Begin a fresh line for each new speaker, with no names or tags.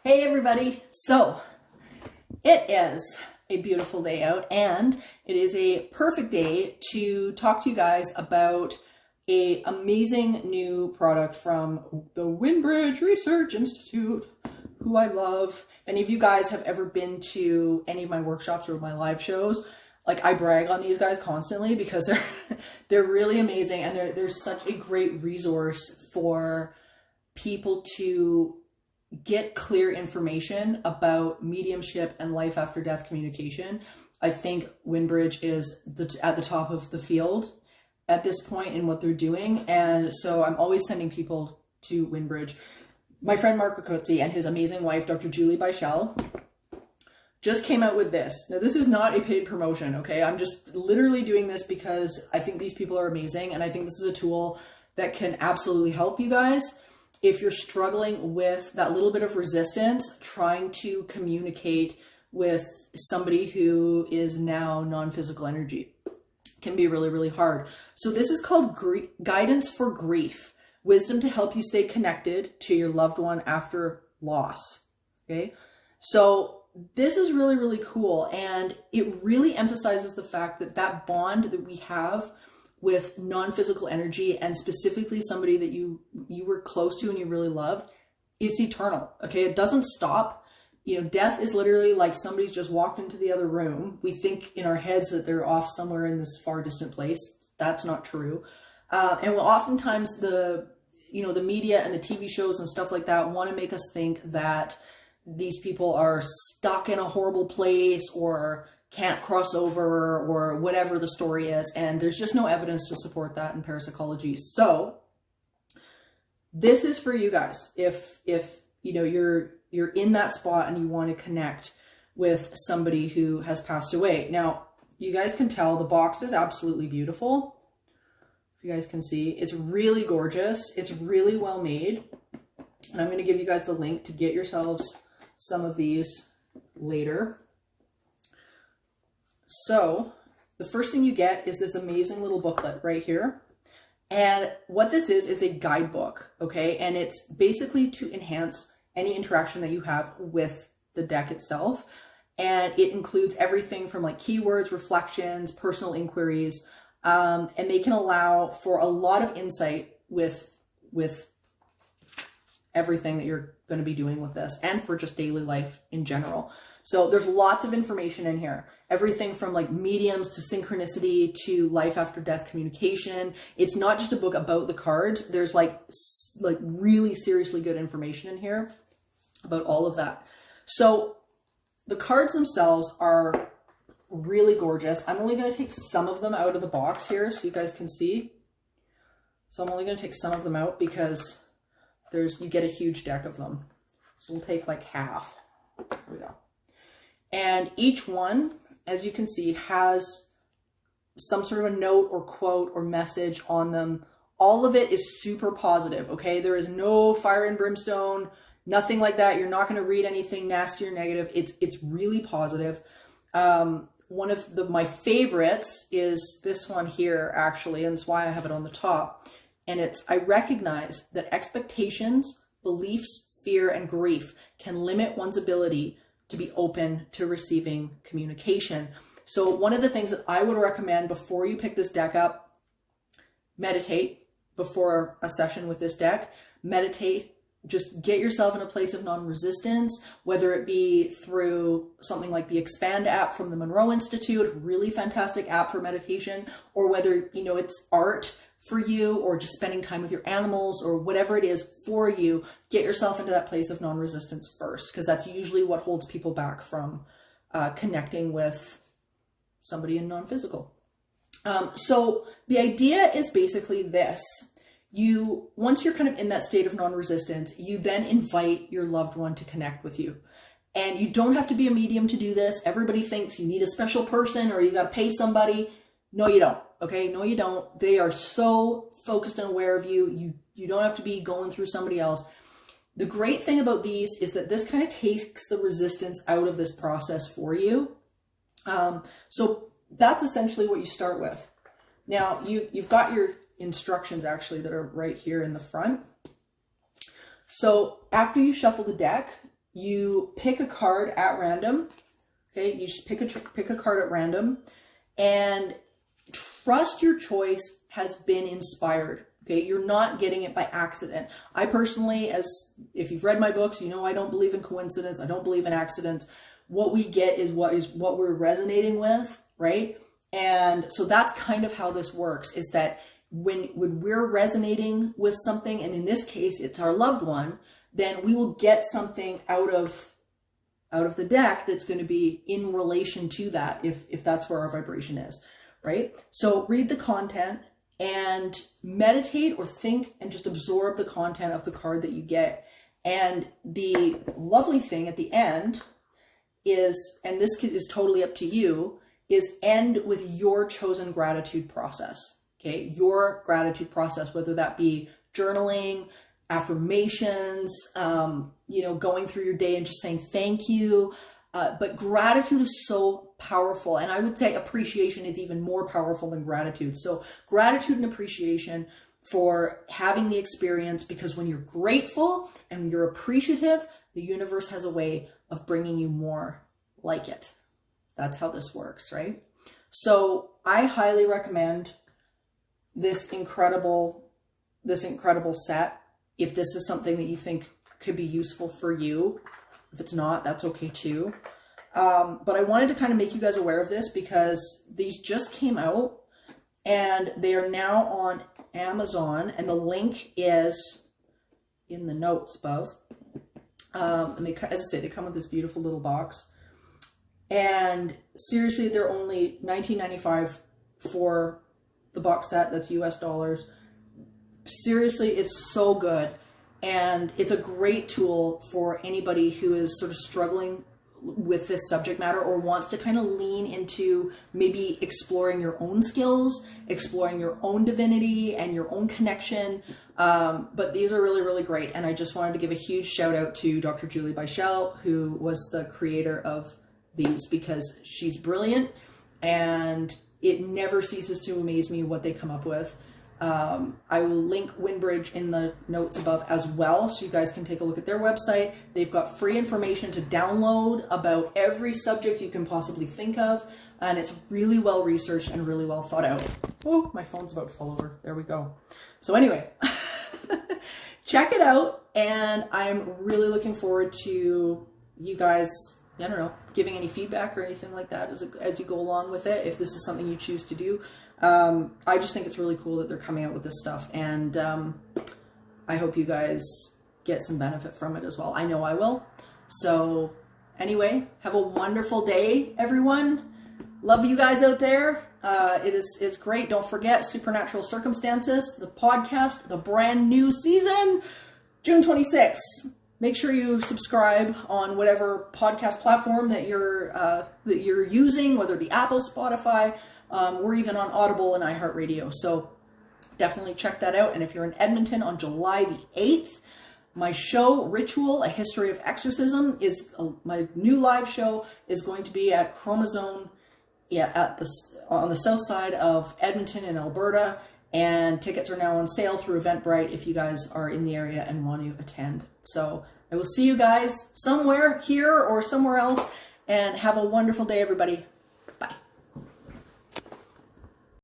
Hey everybody! So, it is a beautiful day out and it is a perfect day to talk to you guys about an amazing new product from the Windbridge Research Institute, who I love. If any of you guys have ever been to any of my workshops or my live shows, like I brag on these guys constantly because they're really amazing, and they're such a great resource for people to get clear information about mediumship and life after death communication. I think Windbridge is at the top of the field at this point in what they're doing, and so I'm always sending people to Windbridge. My friend Mark Ricozzi and his amazing wife, Dr. Julie Bichel, just came out with this. Now, this is not a paid promotion, okay? I'm just literally doing this because I think these people are amazing, and I think this is a tool that can absolutely help you guys if you're struggling with that little bit of resistance trying to communicate with somebody who is now non-physical energy. It can be really, really hard. So this is called Guidance for Grief, wisdom to help you stay connected to your loved one after loss, okay? So this is really, really cool, and it really emphasizes the fact that that bond that we have with non-physical energy, and specifically somebody that you were close to and you really loved, it's eternal, okay? It doesn't stop. You know, death is literally like somebody's just walked into the other room. We think in our heads that they're off somewhere in this far distant place. That's not true. And oftentimes the media and the TV shows and stuff like that want to make us think that these people are stuck in a horrible place or can't cross over or whatever the story is, and there's just no evidence to support that in parapsychology. So this is for you guys if you know you're in that spot and you want to connect with somebody who has passed away. Now, you guys can tell the box is absolutely beautiful. If you guys can see, it's really gorgeous. It's really well made, and I'm going to give you guys the link to get yourselves some of these later. So the first thing you get is this amazing little booklet right here. And what this is a guidebook, okay? And it's basically to enhance any interaction that you have with the deck itself. And it includes everything from like keywords, reflections, personal inquiries, and they can allow for a lot of insight with everything that you're going to be doing with this, and for just daily life in general. So there's lots of information in here. Everything from like mediums to synchronicity to life after death communication. It's not just a book about the cards. There's like really seriously good information in here about all of that. So the cards themselves are really gorgeous. I'm only going to take some of them out of the box here so you guys can see. So I'm only going to take some of them out because you get a huge deck of them. So we'll take like half. There we go. And each one, as you can see, has some sort of a note or quote or message on them. All of it is super positive, okay? There is no fire and brimstone, nothing like that. You're not going to read anything nasty or negative. It's really positive. One of my favorites is this one here, actually, and that's why I have it on the top. And I recognize that expectations, beliefs, fear, and grief can limit one's ability to be open to receiving communication. So one of the things that I would recommend before you pick this deck up, meditate before a session with this deck. Meditate. Just get yourself in a place of non-resistance, whether it be through something like the Expand app from the Monroe Institute, really fantastic app for meditation, or whether, you know, it's art for you, or just spending time with your animals, or whatever it is for you. Get yourself into that place of non-resistance first, because that's usually what holds people back from connecting with somebody in non-physical. So the idea is basically this. Once you're kind of in that state of non-resistance, you then invite your loved one to connect with you. And you don't have to be a medium to do this. Everybody thinks you need a special person or you got to pay somebody. No, you don't. Okay. No, you don't. They are so focused and aware of you. You don't have to be going through somebody else. The great thing about these is that this kind of takes the resistance out of this process for you. So that's essentially what you start with. Now you've got your instructions actually that are right here in the front. So after you shuffle the deck, you pick a card at random. Okay, you just pick a card at random, and trust your choice has been inspired. Okay, you're not getting it by accident. I personally, if you've read my books, you know I don't believe in coincidence. I don't believe in accidents. What we get is what we're resonating with, right? And so that's kind of how this works, is that when we're resonating with something, and in this case, it's our loved one, then we will get something out of the deck that's going to be in relation to that, if that's where our vibration is, right? So read the content and meditate or think and just absorb the content of the card that you get. And the lovely thing at the end is, and this is totally up to you, is end with your chosen gratitude process. Okay, your gratitude process, whether that be journaling, affirmations, going through your day and just saying thank you. But gratitude is so powerful. And I would say appreciation is even more powerful than gratitude. So gratitude and appreciation for having the experience, because when you're grateful and you're appreciative, the universe has a way of bringing you more like it. That's how this works, right? So I highly recommend this incredible set. If this is something that you think could be useful for you, if it's not, that's okay too. But I wanted to kind of make you guys aware of this because these just came out and they are now on Amazon, and the link is in the notes above. And they, as I say, they come with this beautiful little box. And seriously, they're only $19.95 for the box set. That's US dollars. Seriously, it's so good. And it's a great tool for anybody who is sort of struggling with this subject matter or wants to kind of lean into maybe exploring your own skills, exploring your own divinity and your own connection. But these are really, really great. And I just wanted to give a huge shout out to Dr. Julie Bichelle, who was the creator of these, because she's brilliant and it never ceases to amaze me what they come up with. I will link Windbridge in the notes above as well, so you guys can take a look at their website. They've got free information to download about every subject you can possibly think of, and it's really well researched and really well thought out. Oh, my phone's about to fall over. There we go. So anyway, check it out, and I'm really looking forward to you guys, I don't know, giving any feedback or anything like that as you go along with it, if this is something you choose to do. I just think it's really cool that they're coming out with this stuff, and I hope you guys get some benefit from it as well. I know I will. So anyway, have a wonderful day, everyone. Love you guys out there. It is great. Don't forget Supernatural Circumstances, the podcast, the brand new season, June 26th. Make sure you subscribe on whatever podcast platform that you're using, whether it be Apple, Spotify. We're even on Audible and iHeartRadio. So definitely check that out. And if you're in Edmonton on July the 8th, my show, Ritual, A History of Exorcism, my new live show is going to be at Chromosome on the south side of Edmonton in Alberta. And tickets are now on sale through Eventbrite if you guys are in the area and want to attend. So I will see you guys somewhere here or somewhere else, and have a wonderful day, everybody.